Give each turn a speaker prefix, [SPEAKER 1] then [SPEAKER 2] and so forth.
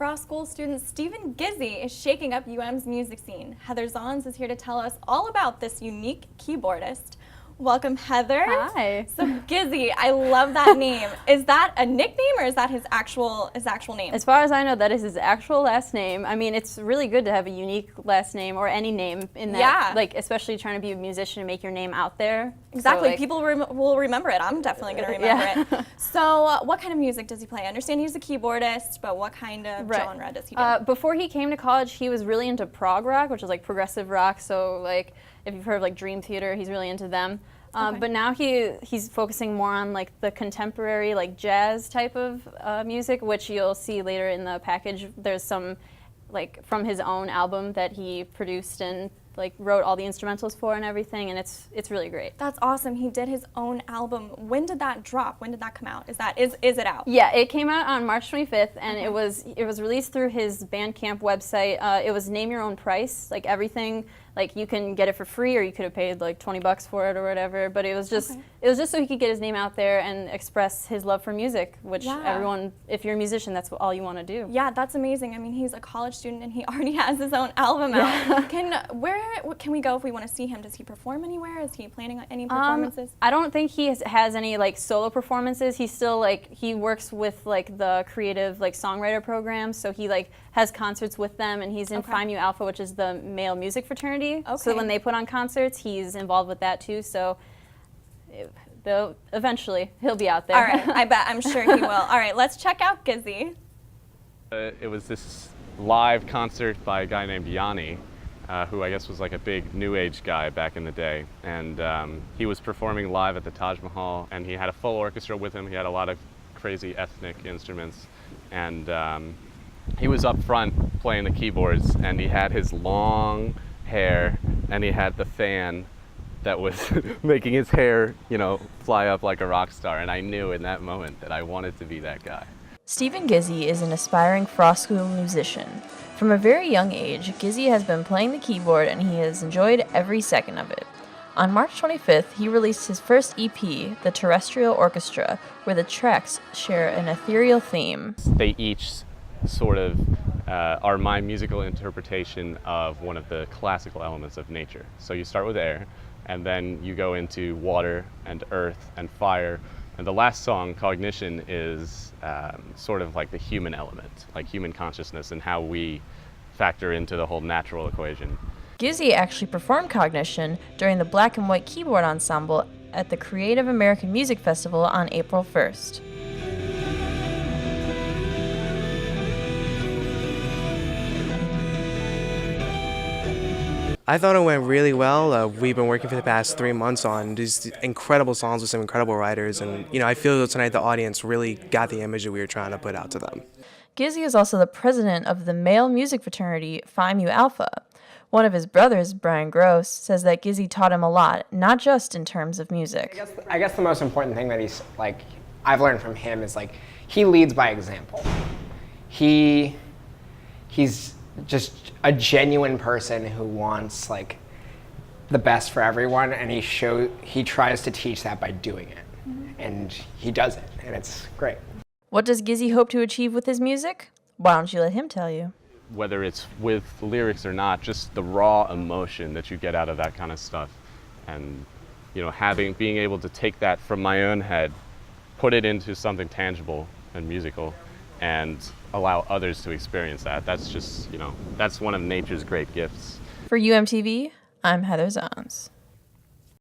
[SPEAKER 1] Frost School student Stephen Gizzi is shaking up UM's music scene. Heather Zons is here to tell us all about this unique keyboardist. Welcome, Heather.
[SPEAKER 2] Hi.
[SPEAKER 1] So Gizzi, I love that name. Is that a nickname or is that his actual name?
[SPEAKER 2] As far as I know, that is his actual last name. I mean, it's really good to have a unique last name or any name in that,
[SPEAKER 1] yeah.
[SPEAKER 2] like, especially trying to be a musician and make your name out there.
[SPEAKER 1] Exactly.
[SPEAKER 2] So, like,
[SPEAKER 1] people will remember it. I'm definitely going to remember it. So what kind of music does he play? I understand he's a keyboardist, but what kind of genre does he do?
[SPEAKER 2] Before he came to college, he was really into prog rock, which is like progressive rock. So, like, if you've heard of like Dream Theater, he's really into them. But now he's focusing more on like the contemporary, like jazz type of music, which you'll see later in the package. There's some like from his own album that he produced and like wrote all the instrumentals for and everything, and it's really great.
[SPEAKER 1] That's awesome. He did his own album. When did that drop? When did that come out? Is it out?
[SPEAKER 2] Yeah, it came out on March 25th, and it was released through his Bandcamp website. It was name your own price, like everything. Like you can get it for free, or you could have paid like $20 for it or whatever. But it was just so he could get his name out there and express his love for music, which everyone, if you're a musician, that's all you want to do.
[SPEAKER 1] Yeah, that's amazing. I mean, he's a college student and he already has his own album out. Where can we go if we want to see him? Does he perform anywhere? Is he planning on any performances?
[SPEAKER 2] I don't think he has any like solo performances. He's still like he works with like the creative like songwriter program, so he like has concerts with them, and he's in Phi Mu Alpha, which is the male music fraternity. So when they put on concerts, he's involved with that too. So eventually he'll be out there.
[SPEAKER 1] All right, I'm sure he will. All right, let's check out Gizzi.
[SPEAKER 3] It was this live concert by a guy named Yanni, who I guess was like a big new age guy back in the day. And he was performing live at the Taj Mahal, and he had a full orchestra with him. He had a lot of crazy ethnic instruments. And he was up front playing the keyboards, and he had his long hair, and he had the fan that was making his hair, you know, fly up like a rock star. And I knew in that moment that I wanted to be that guy.
[SPEAKER 4] Stephen Gizzi is an aspiring Frost School musician. From a very young age, Gizzi has been playing the keyboard and he has enjoyed every second of it. On March 25th, he released his first EP, The Terrestrial Orchestra, where the tracks share an ethereal theme.
[SPEAKER 3] They each sort of are my musical interpretation of one of the classical elements of nature. So you start with air, and then you go into water and earth and fire. And the last song, Cognition, is sort of like the human element, like human consciousness and how we factor into the whole natural equation.
[SPEAKER 4] Gizzi actually performed Cognition during the Black and White Keyboard Ensemble at the Creative American Music Festival on April 1st.
[SPEAKER 5] I thought it went really well. We've been working for the past 3 months on these incredible songs with some incredible writers, and I feel that tonight the audience really got the image that we were trying to put out to them.
[SPEAKER 4] Gizzi is also the president of the male music fraternity Phi Mu Alpha. One of his brothers, Brian Gross, says that Gizzi taught him a lot, not just in terms of music.
[SPEAKER 6] I guess the most important thing that I've learned from him is he leads by example. He's just a genuine person who wants the best for everyone, and he tries to teach that by doing it. And he does it, and it's great.
[SPEAKER 4] What does Gizzi hope to achieve with his music? Why don't you let him tell you?
[SPEAKER 3] Whether it's with lyrics or not, just the raw emotion that you get out of that kind of stuff, and being able to take that from my own head, put it into something tangible and musical, and allow others to experience that. That's just, that's one of nature's great gifts.
[SPEAKER 4] For UMTV, I'm Heather Zons.